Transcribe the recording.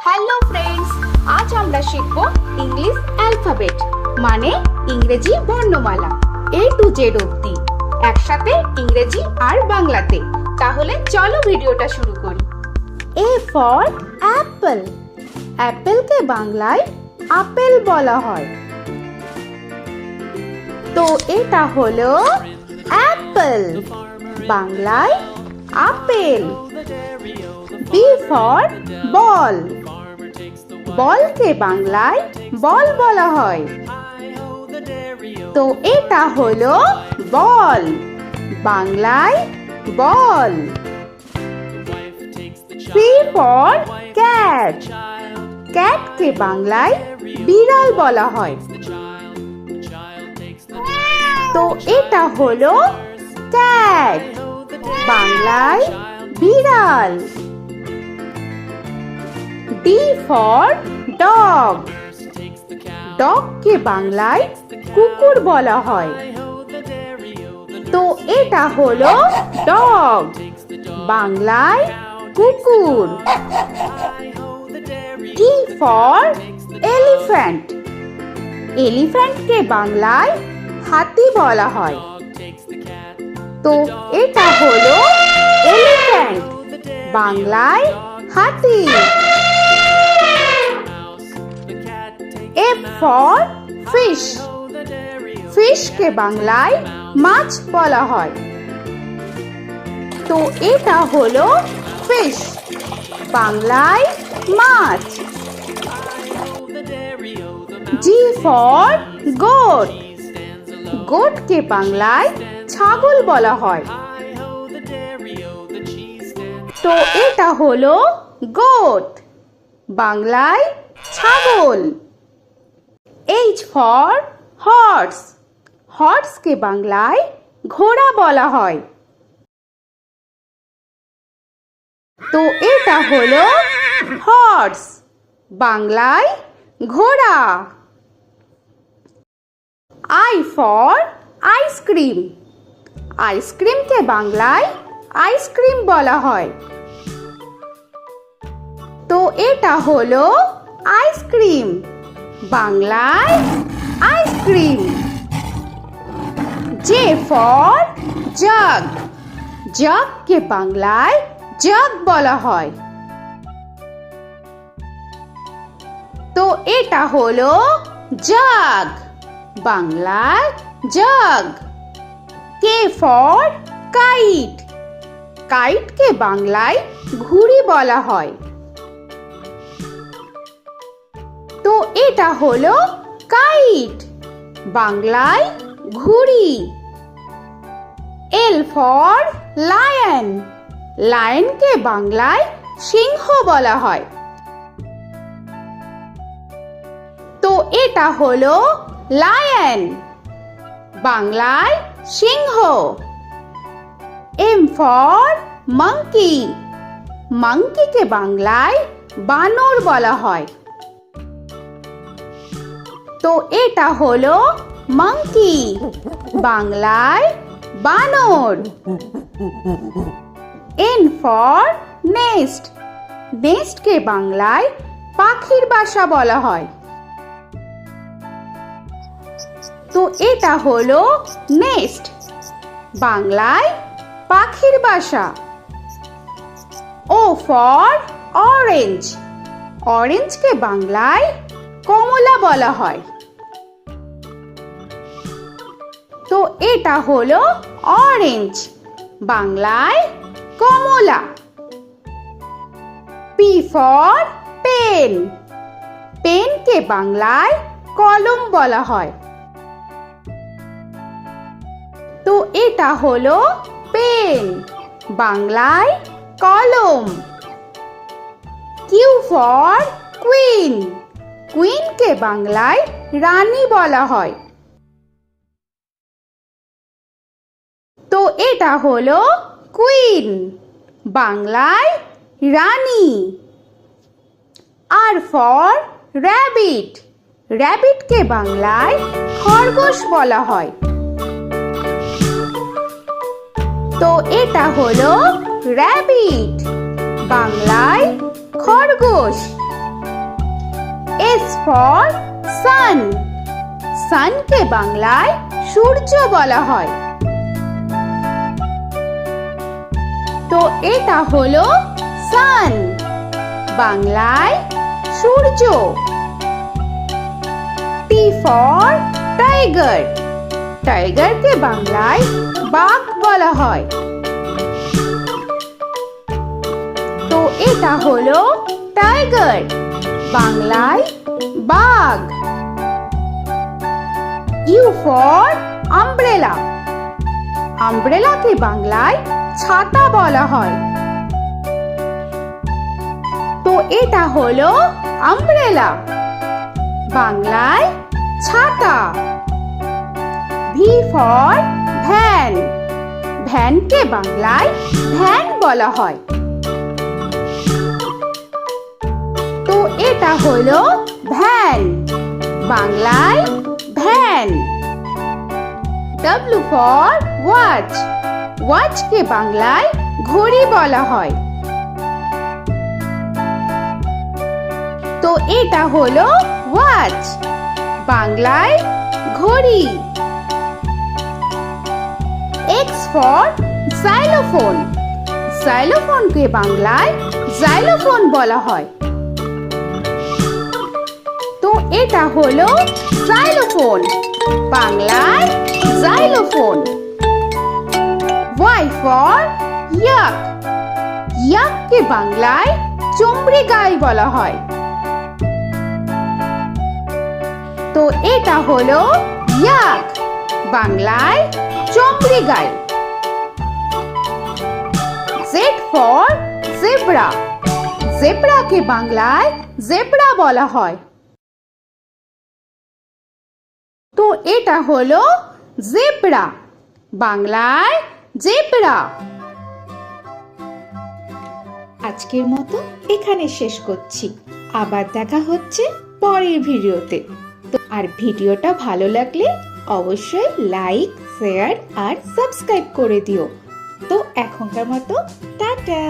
Hello friends, আজ আমরা শিখব ইংলিশ অ্যালফাবেট মানে ইংরেজি বর্ণমালা A to Z অবধি একসাথে ইংরেজি আর বাংলাতে। তাহলে চলো ভিডিওটা শুরু করি। A for apple, অ্যাপেলকে বাংলায় আপেল বলা হয়। তো এটা হলো অ্যাপেল, বাংলায় আপেল। B for ball, বলকে বাংলায় বল বলা হয়। তো এটা হলো বল, বাংলায় বল। C for cat, ক্যাটকে বাংলায় বিড়াল বলা হয়। তো এটা হলো ক্যাট, বাংলায় বিড়াল। D for dog, ডগকে বাংলায় কুকুর বলা হয়। তো এটা হলো ডগ, বাংলায় কুকুর। E for elephant, এলিফ্যান্টকে বাংলায় হাতি বলা হয়। তো এটা হলো এলিফ্যান্ট, বাংলায় হাতি। F for fish, ফিশকে বাংলায় মাছ বলা হয়। তো এটা হলো ফিশ, বাংলায় মাছ। G for goat, গোটকে বাংলায় ছাগল বলা হয়। তো এটা হলো গোট, বাংলায় ছাগল। H for horse, হর্সকে বাংলায় ঘোড়া বলা হয়। তো এটা হলো হর্স, বাংলায় ঘোড়া। I for আইসক্রিম, আইসক্রিমকে বাংলায় আইসক্রিম বলা হয়। তো এটা হলো আইসক্রিম, বাংলায় আইসক্রিম। J for jug, জগকে বাংলায় জগ বলা হয়। তো এটা হলো জগ, বাংলায় জগ। K for kite, কাইটকে বাংলায় ঘুড়ি বলা হয়। তো এটা হলো কাইট, বাংলায় ঘুড়ি। L for lion, লায়নকে বাংলায় সিংহ বলা হয়। তো এটা হলো লায়ন, বাংলায় সিংহ। M for monkey, মাংকিকে বাংলায় বানর বলা হয়। তো এটা হলো মাংকি, বাংলায় বানর। N for nest, নেস্টকে বাংলায় পাখির বাসা বলা হয়। তো এটা হলো নেস্ট, বাংলায় পাখির বাসা। O for orange, অরেঞ্জকে বাংলায় কমলা বলা হয়। তো এটা হলো অরেঞ্জ, বাংলায় কমলা। P for পেন, পেনকে বাংলায় কলম বলা হয়। তো এটা হলো পেন, বাংলায় কলম। Q for কুইন, কুইনকে বাংলায় রানী বলা হয়। তো এটা হলো কুইন, বাংলায় রানী। R for rabbit, র‍্যাবিটকে বাংলায় খরগোশ বলা হয়। তো এটা হলো র‍্যাবিট, বাংলায় খরগোশ। S for sun. সানকে বাংলায় সূর্য বলা হয়। তো এটা হলো সান, বাংলায় সূর্য। T for tiger. টাইগারকে বাংলায় বাঘ বলা হয়। তো এটা হলো টাইগার, বাংলায় বাঘ। U for umbrella. আমব্রেলাকে বাংলায় ছাতা বলা হয়। তো এটা হলো আমব্রেলা, বাংলায় ছাতা। V for van. ভ্যানকে বাংলায় ভ্যান বলা হয়। তো এটা হলো ভ্যান, বাংলায় ভ্যান। W for watch. ওয়াচকে বাংলায় ঘড়ি বলা হয়। তো এটা হলো ওয়াচ, বাংলায় ঘড়ি। X for xylophone. xylophone-কে বাংলায় জাইলোফোন বলা হয়। তো এটা হলো জাইলোফোন, বাংলায় জাইলোফোন। Y for yak. ইয়াককে বাংলায় চমড়ি গাই বলা হয়। তো এটা হলো ইয়াক, বাংলায় চমড়ি গাই। Z for zebra. জেব্রাকে বাংলায় জেব্রা বলা হয়। তো এটা হলো জেব্রা, বাংলায় জেব্রা। আজকের মতো এখানে শেষ করছি। আবার দেখা হচ্ছে পরের ভিডিওতে। তো আর ভিডিওটা ভালো লাগলে অবশ্যই লাইক, শেয়ার আর সাবস্ক্রাইব করে দিও। তো এখনকার মতো টাটা।